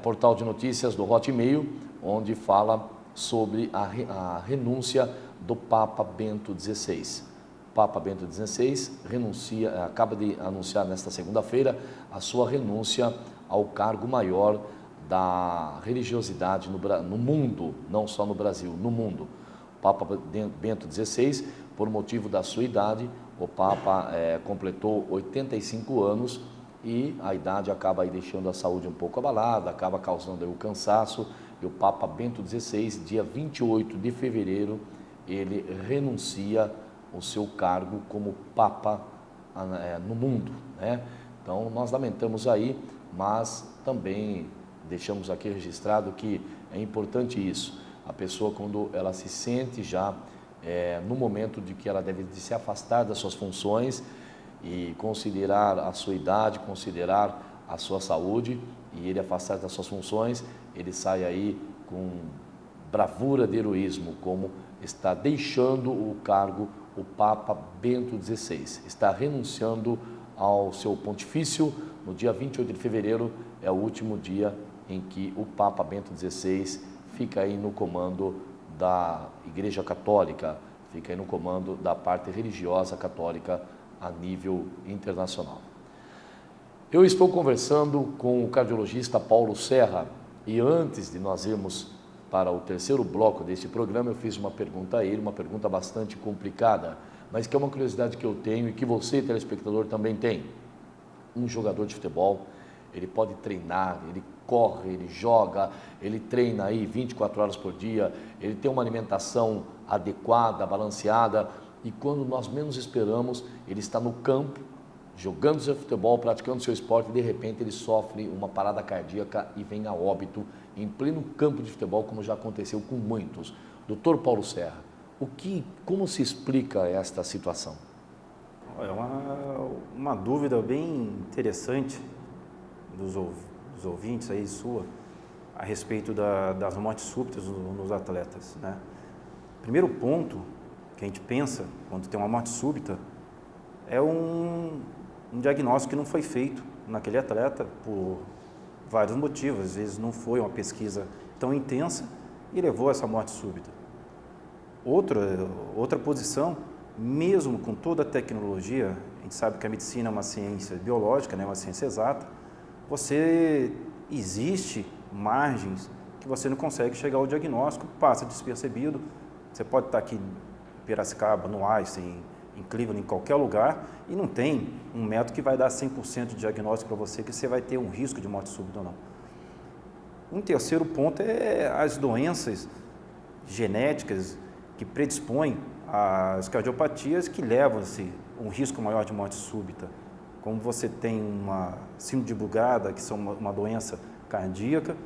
S8: portal de notícias do Hotmail, onde fala sobre a renúncia do Papa Bento XVI. Papa Bento XVI acaba de anunciar nesta segunda-feira a sua renúncia ao cargo maior da religiosidade no mundo, não só no Brasil, no mundo. O Papa Bento XVI, por motivo da sua idade, o Papa completou 85 anos e a idade acaba aí deixando a saúde um pouco abalada, acaba causando aí o cansaço, e o Papa Bento XVI, dia 28 de fevereiro, ele renuncia ao seu cargo como Papa no mundo, né? Então, nós lamentamos aí, mas também deixamos aqui registrado que é importante isso. A pessoa, quando ela se sente já no momento de que ela deve se afastar das suas funções e considerar a sua idade, considerar a sua saúde, e ele afastar das suas funções, ele sai aí com bravura de heroísmo, como está deixando o cargo o Papa Bento XVI. Está renunciando ao seu pontifício no dia 28 de fevereiro, é o último dia em que o Papa Bento XVI fica aí no comando da Igreja Católica, fica aí no comando da parte religiosa católica a nível internacional. Eu estou conversando com o cardiologista Paulo Serra e antes de nós irmos para o terceiro bloco deste programa, eu fiz uma pergunta a ele, uma pergunta bastante complicada, mas que é uma curiosidade que eu tenho e que você, telespectador, também tem. Um jogador de futebol, ele pode treinar, ele corre, ele joga, ele treina aí 24 horas por dia, ele tem uma alimentação adequada, balanceada, e quando nós menos esperamos, ele está no campo, jogando seu futebol, praticando seu esporte, e de repente ele sofre uma parada cardíaca e vem a óbito em pleno campo de futebol, como já aconteceu com muitos. Dr. Paulo Serra, como se explica esta situação?
S9: É uma dúvida bem interessante dos ouvintes aí sua a respeito das mortes súbitas nos atletas, né? Primeiro ponto que a gente pensa quando tem uma morte súbita é um diagnóstico que não foi feito naquele atleta por vários motivos. Às vezes não foi uma pesquisa tão intensa e levou a essa morte súbita. Outra posição, mesmo com toda a tecnologia, a gente sabe que a medicina é uma ciência biológica, né, uma ciência exata, existe margens que você não consegue chegar ao diagnóstico, passa despercebido. Você pode estar aqui em Piracicaba, no Einstein, em Cleveland, em qualquer lugar, e não tem um método que vai dar 100% de diagnóstico para você, que você vai ter um risco de morte súbita ou não. Um terceiro ponto é as doenças genéticas que predispõem às cardiopatias que levam-se um risco maior de morte súbita. Como você tem uma síndrome de Brugada, que são uma doença cardíaca,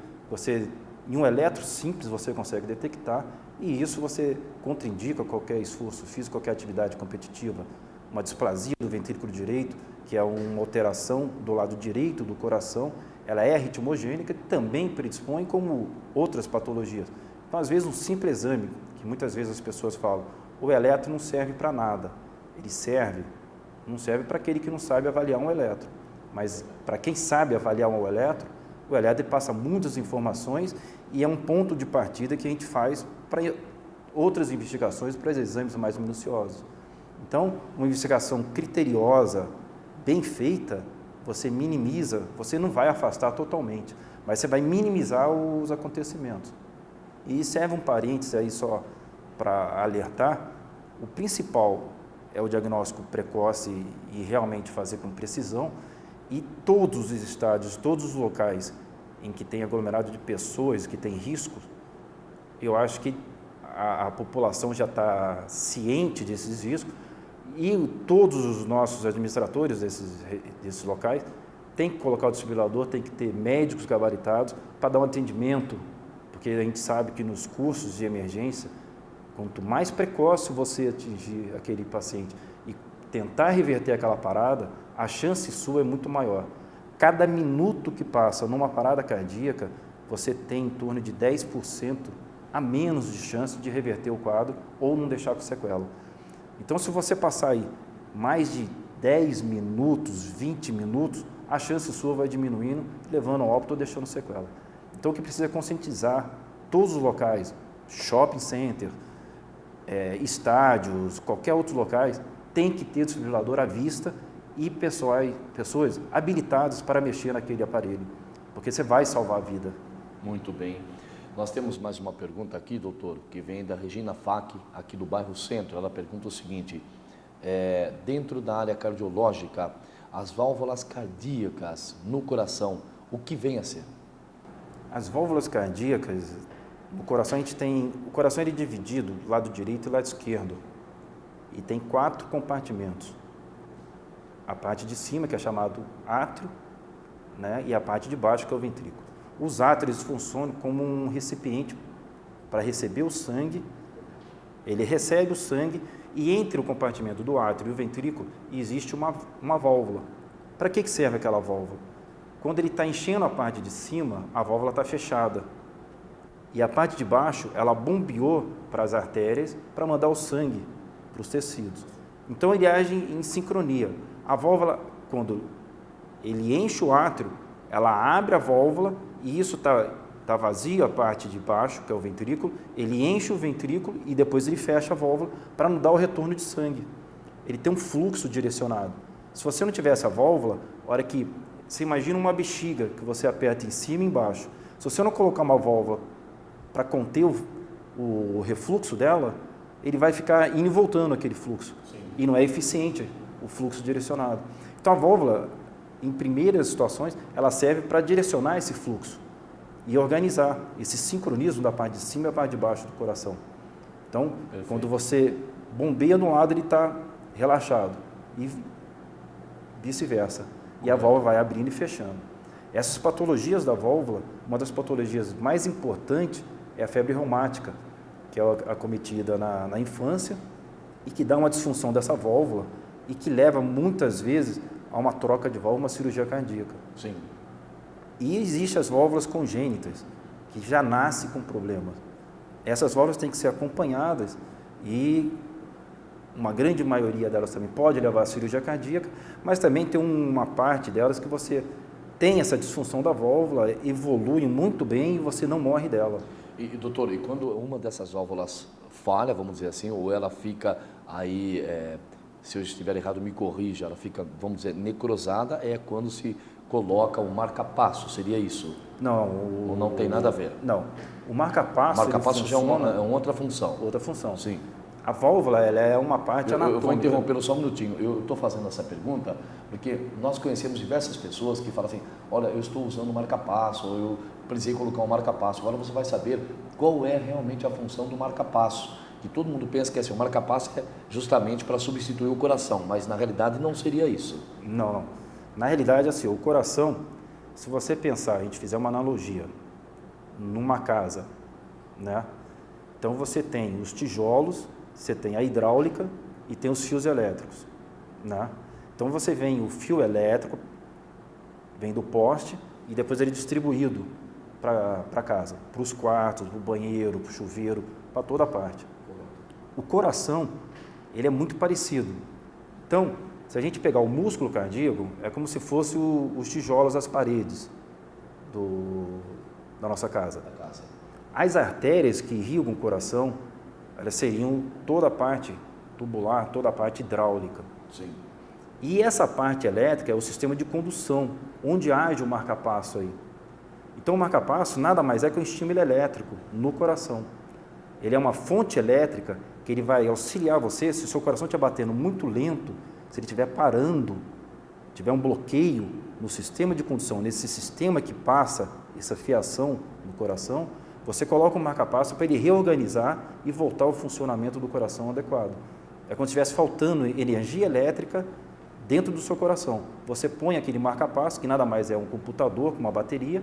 S9: em um eletro simples você consegue detectar, e isso você contraindica qualquer esforço físico, qualquer atividade competitiva. Uma displasia do ventrículo direito, que é uma alteração do lado direito do coração, ela é ritmogênica e também predispõe como outras patologias. Então, às vezes, um simples exame, que muitas vezes as pessoas falam, o eletro não serve para nada. Ele não serve para aquele que não sabe avaliar um eletro. Mas para quem sabe avaliar um eletro, o eletro passa muitas informações e é um ponto de partida que a gente faz para outras investigações, para exames mais minuciosos. Então, uma investigação criteriosa, bem feita, você minimiza, você não vai afastar totalmente, mas você vai minimizar os acontecimentos. E serve um parênteses aí só para alertar, o principal é o diagnóstico precoce e realmente fazer com precisão, e todos os estádios, todos os locais em que tem aglomerado de pessoas, que tem riscos, eu acho que a população já está ciente desses riscos e todos os nossos administradores desses locais têm que colocar o desfibrilador, tem que ter médicos gabaritados para dar um atendimento, porque a gente sabe que nos cursos de emergência, quanto mais precoce você atingir aquele paciente e tentar reverter aquela parada, a chance sua é muito maior. Cada minuto que passa numa parada cardíaca, você tem em torno de 10% a menos de chance de reverter o quadro ou não deixar com sequela. Então, se você passar aí mais de 10 minutos, 20 minutos, a chance sua vai diminuindo, levando ao óbito ou deixando sequela. Então, o que precisa é conscientizar todos os locais, shopping center, estádios, qualquer outros locais, tem que ter desfibrilador à vista e pessoas habilitadas para mexer naquele aparelho, porque você vai salvar a vida.
S8: Muito bem. Nós temos mais uma pergunta aqui, doutor, que vem da Regina Fac, aqui do bairro Centro. Ela pergunta o seguinte, dentro da área cardiológica, as válvulas cardíacas no coração, o que vem a ser?
S9: As válvulas cardíacas, no coração o coração ele é dividido, lado direito e lado esquerdo, e tem 4 compartimentos. A parte de cima, que é chamado átrio, né, e a parte de baixo, que é o ventrículo. Os átrios funcionam como um recipiente para receber o sangue, ele recebe o sangue e entre o compartimento do átrio e o ventrículo existe uma válvula. Para que serve aquela válvula? Quando ele está enchendo a parte de cima, a válvula está fechada e a parte de baixo, ela bombeou para as artérias para mandar o sangue para os tecidos. Então, ele age em sincronia. A válvula, quando ele enche o átrio, ela abre a válvula e isso está vazio, a parte de baixo, que é o ventrículo, ele enche o ventrículo e depois ele fecha a válvula para não dar o retorno de sangue. Ele tem um fluxo direcionado. Se você não tivesse a válvula, a hora que você imagina uma bexiga que você aperta em cima e embaixo, se você não colocar uma válvula para conter o refluxo dela, ele vai ficar indo e voltando aquele fluxo. Sim. E não é eficiente o fluxo direcionado. Então a válvula, em primeiras situações, ela serve para direcionar esse fluxo e organizar esse sincronismo da parte de cima e da parte de baixo do coração. Então, perfeito, quando você bombeia de um lado, ele está relaxado e vice-versa. E a válvula vai abrindo e fechando. Essas patologias da válvula, uma das patologias mais importantes é a febre reumática, que é acometida na infância e que dá uma disfunção dessa válvula e que leva muitas vezes a uma troca de válvula, uma cirurgia cardíaca.
S8: Sim.
S9: E existem as válvulas congênitas, que já nascem com problemas. Essas válvulas têm que ser acompanhadas e uma grande maioria delas também pode levar à cirurgia cardíaca, mas também tem uma parte delas que você tem essa disfunção da válvula, evolui muito bem e você não morre dela.
S8: E doutor, e quando uma dessas válvulas falha, vamos dizer assim, ou ela fica aí, se eu estiver errado, me corrija, ela fica, vamos dizer, necrosada, é quando se coloca o marca-passo, seria isso?
S9: Não.
S8: Ou não tem nada a ver?
S9: Não. O marca-passo...
S8: O marca-passo já é uma outra função.
S9: Outra função.
S8: Sim.
S9: A válvula, ela é uma parte anatômica.
S8: Eu vou interrompê-lo só um minutinho. Eu estou fazendo essa pergunta porque nós conhecemos diversas pessoas que falam assim, olha, eu estou usando o marca-passo, ou eu precisei colocar um marca-passo. Agora você vai saber qual é realmente a função do marca-passo. Que todo mundo pensa que assim, o marca-passo é justamente para substituir o coração, mas na realidade não seria isso.
S9: Não. Na realidade, assim, o coração, se você pensar, a gente fizer uma analogia, numa casa, né? Então você tem os tijolos, você tem a hidráulica e tem os fios elétricos, né? Então você vem o fio elétrico, vem do poste e depois ele é distribuído para casa, para os quartos, para o banheiro, para o chuveiro, para toda a parte. O coração, ele é muito parecido. Então, se a gente pegar o músculo cardíaco, é como se fosse os tijolos das paredes da nossa casa. As artérias que irrigam o coração, elas seriam toda a parte tubular, toda a parte hidráulica.
S8: Sim.
S9: E essa parte elétrica é o sistema de condução, onde age o marca-passo aí. Então o marca-passo nada mais é que um estímulo elétrico no coração. Ele é uma fonte elétrica que ele vai auxiliar você, se o seu coração estiver batendo muito lento, se ele estiver parando, tiver um bloqueio no sistema de condução, nesse sistema que passa essa fiação no coração, você coloca um marca-passo para ele reorganizar e voltar ao funcionamento do coração adequado. É como se estivesse faltando energia elétrica dentro do seu coração. Você põe aquele marca-passo, que nada mais é um computador com uma bateria,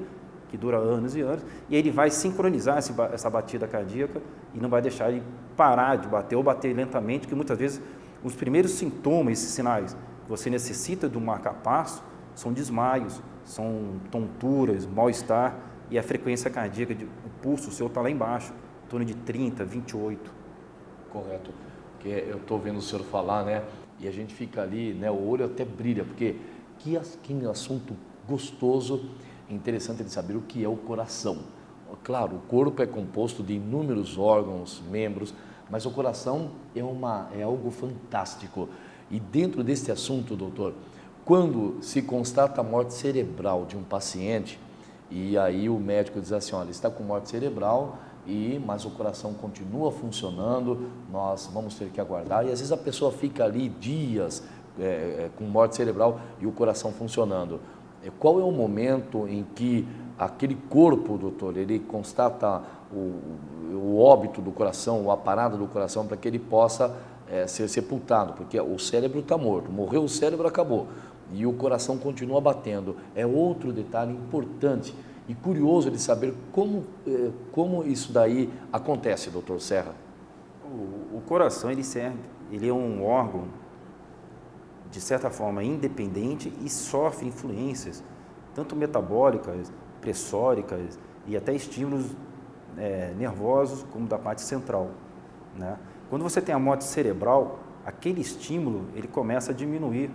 S9: que dura anos e anos, e ele vai sincronizar essa batida cardíaca e não vai deixar ele parar de bater ou bater lentamente, porque muitas vezes os primeiros sintomas, esses sinais que você necessita de um marca-passo, são desmaios, são tonturas, mal-estar, e a frequência cardíaca, o pulso seu está lá embaixo, em torno de 30, 28.
S8: Correto. Porque eu estou vendo o senhor falar, né? E a gente fica ali, né? O olho até brilha, porque que assunto gostoso, interessante de saber o que é o coração. Claro, o corpo é composto de inúmeros órgãos, membros, mas o coração é algo fantástico. E dentro desse assunto, doutor, quando se constata a morte cerebral de um paciente, e aí o médico diz assim, olha, está com morte cerebral, mas o coração continua funcionando, nós vamos ter que aguardar, e às vezes a pessoa fica ali dias com morte cerebral e o coração funcionando. Qual é o momento em que aquele corpo, doutor, ele constata o óbito do coração, a parada do coração, para que ele possa ser sepultado? Porque o cérebro está morto, morreu o cérebro, acabou. E o coração continua batendo. É outro detalhe importante e curioso de saber como isso daí acontece, doutor Serra.
S9: O coração, ele é um órgão, de certa forma, independente e sofre influências, tanto metabólicas, pressóricas e até estímulos nervosos como da parte central, né? Quando você tem a morte cerebral, aquele estímulo ele começa a diminuir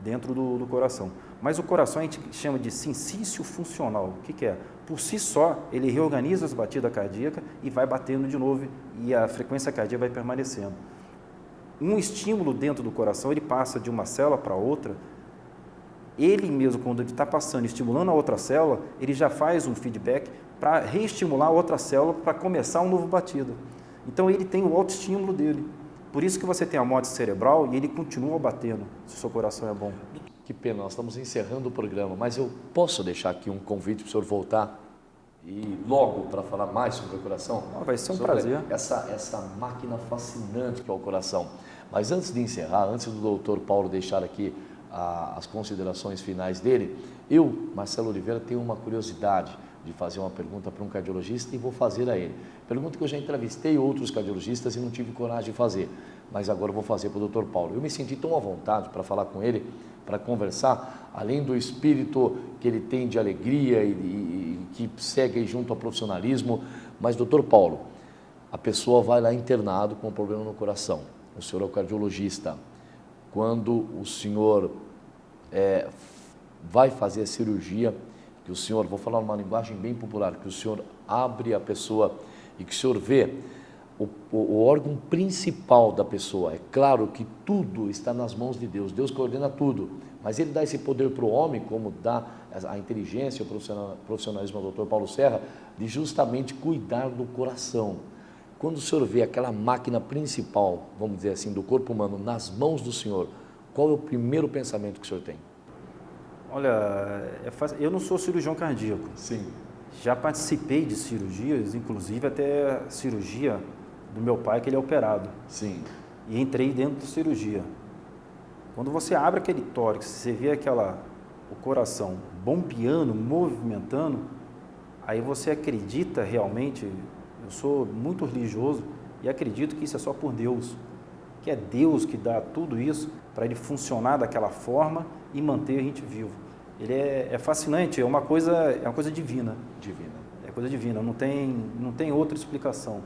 S9: dentro do coração. Mas o coração a gente chama de sincício funcional. O que é? Por si só, ele reorganiza as batidas cardíacas e vai batendo de novo e a frequência cardíaca vai permanecendo. Um estímulo dentro do coração, ele passa de uma célula para outra. Ele mesmo, quando ele está passando, estimulando a outra célula, ele já faz um feedback para reestimular a outra célula para começar um novo batido. Então, ele tem o autoestímulo dele. Por isso que você tem a morte cerebral e ele continua batendo, se o seu coração é bom.
S8: Que pena, nós estamos encerrando o programa, mas eu posso deixar aqui um convite para o senhor voltar e logo para falar mais sobre o coração?
S9: Vai ser um prazer.
S8: Essa máquina fascinante que é o coração. Mas antes de encerrar, antes do doutor Paulo deixar aqui as considerações finais dele, eu, Marcelo Oliveira, tenho uma curiosidade de fazer uma pergunta para um cardiologista e vou fazer a ele. Pergunta que eu já entrevistei outros cardiologistas e não tive coragem de fazer, mas agora eu vou fazer para o doutor Paulo. Eu me senti tão à vontade para falar com ele, para conversar, além do espírito que ele tem de alegria e que segue junto ao profissionalismo. Mas, doutor Paulo, a pessoa vai lá internado com um problema no coração. O senhor é o cardiologista. Quando o senhor vai fazer a cirurgia, que o senhor, vou falar uma linguagem bem popular, que o senhor abre a pessoa e que o senhor vê o órgão principal da pessoa. É claro que tudo está nas mãos de Deus, Deus coordena tudo, mas Ele dá esse poder para o homem, como dá a inteligência, o profissionalismo do Dr. Paulo Serra, de justamente cuidar do coração. Quando o senhor vê aquela máquina principal, vamos dizer assim, do corpo humano nas mãos do senhor, qual é o primeiro pensamento que o senhor tem?
S9: Olha, eu não sou cirurgião cardíaco.
S8: Sim.
S9: Já participei de cirurgias, inclusive até a cirurgia do meu pai, que ele é operado.
S8: Sim.
S9: E entrei dentro da cirurgia. Quando você abre aquele tórax, você vê o coração bombeando, movimentando, aí você acredita realmente, eu sou muito religioso e acredito que isso é só por Deus, que é Deus que dá tudo isso para ele funcionar daquela forma e manter a gente vivo. Ele é fascinante, é uma coisa divina.
S8: Divina.
S9: É coisa divina, não tem outra explicação.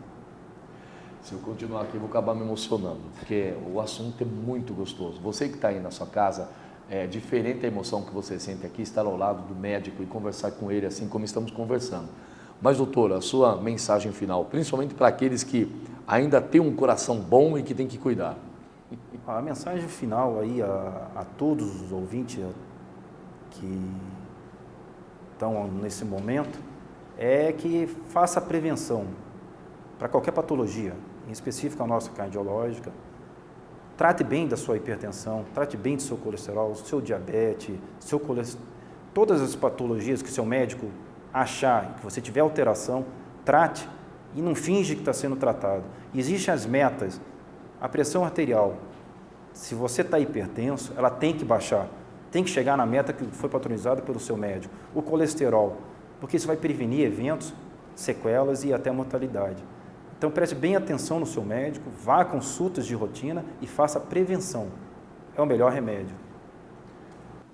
S8: Se eu continuar aqui, eu vou acabar me emocionando, porque o assunto é muito gostoso. Você que está aí na sua casa, é diferente a emoção que você sente aqui, estar ao lado do médico e conversar com ele assim como estamos conversando. Mas, doutor, a sua mensagem final, principalmente para aqueles que ainda têm um coração bom e que têm que cuidar.
S9: A mensagem final aí a todos os ouvintes que estão nesse momento é que faça a prevenção para qualquer patologia, em específico a nossa cardiológica. Trate bem da sua hipertensão, trate bem do seu colesterol, seu diabetes, todas as patologias que o seu médico achar que você tiver alteração, trate e não finge que está sendo tratado. Existem as metas. A pressão arterial, se você está hipertenso, ela tem que baixar, tem que chegar na meta que foi padronizada pelo seu médico. O colesterol, porque isso vai prevenir eventos, sequelas e até mortalidade. Então preste bem atenção no seu médico, vá a consultas de rotina e faça a prevenção. É o melhor remédio.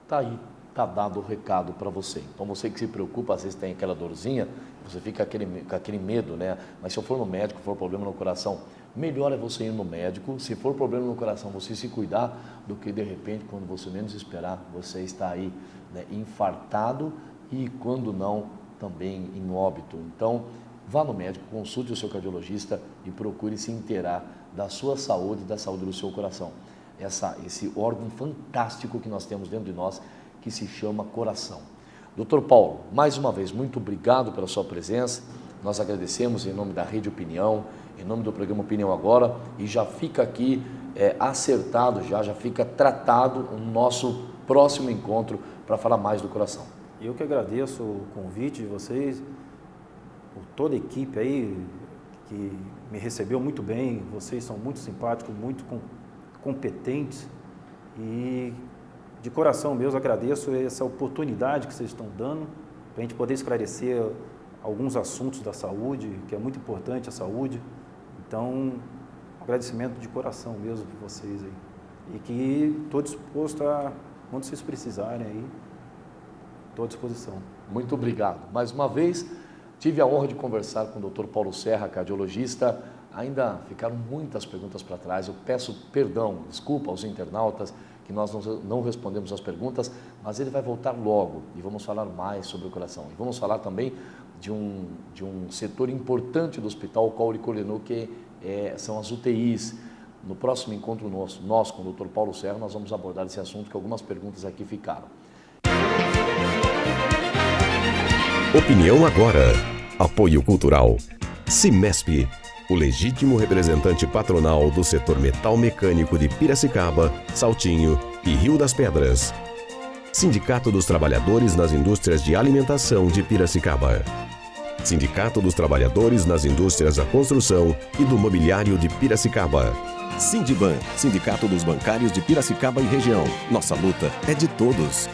S8: Está aí, está dado o recado para você. Então você que se preocupa, às vezes tem aquela dorzinha, você fica com aquele medo, né? Mas se eu for no médico, for problema no coração, melhor é você ir no médico. Se for problema no coração, você se cuidar, do que de repente, quando você menos esperar, você está aí, né, infartado e quando não, também em óbito. Então, vá no médico, consulte o seu cardiologista e procure se inteirar da sua saúde e da saúde do seu coração. Esse órgão fantástico que nós temos dentro de nós, que se chama coração. Doutor Paulo, mais uma vez, muito obrigado pela sua presença. Nós agradecemos em nome da Rede Opinião, em nome do programa Opinião Agora, e já fica aqui acertado, já fica tratado o nosso próximo encontro para falar mais do coração.
S9: Eu que agradeço o convite de vocês, por toda a equipe aí que me recebeu muito bem. Vocês são muito simpáticos, muito competentes e de coração mesmo agradeço essa oportunidade que vocês estão dando para a gente poder esclarecer alguns assuntos da saúde, que é muito importante a saúde. Então, um agradecimento de coração mesmo por vocês aí. E que estou disposto a, quando vocês precisarem aí, estou à disposição.
S8: Muito obrigado. Mais uma vez, Tive a honra de conversar com o Dr. Paulo Serra, cardiologista. Ainda ficaram muitas perguntas para trás. Eu peço perdão, desculpa aos internautas que nós não respondemos as perguntas, mas ele vai voltar logo e vamos falar mais sobre o coração. E vamos falar também de um setor importante do hospital, o qual ele coordenou, que são as UTIs. No próximo encontro nós com o Dr. Paulo Serra, nós vamos abordar esse assunto, que algumas perguntas aqui ficaram.
S1: Opinião agora. Apoio cultural. Cimesp, o legítimo representante patronal do setor metal mecânico de Piracicaba, Saltinho e Rio das Pedras. Sindicato dos Trabalhadores nas Indústrias de Alimentação de Piracicaba. Sindicato dos Trabalhadores nas Indústrias da Construção e do Mobiliário de Piracicaba. Sindiban, Sindicato dos Bancários de Piracicaba e Região. Nossa luta é de todos.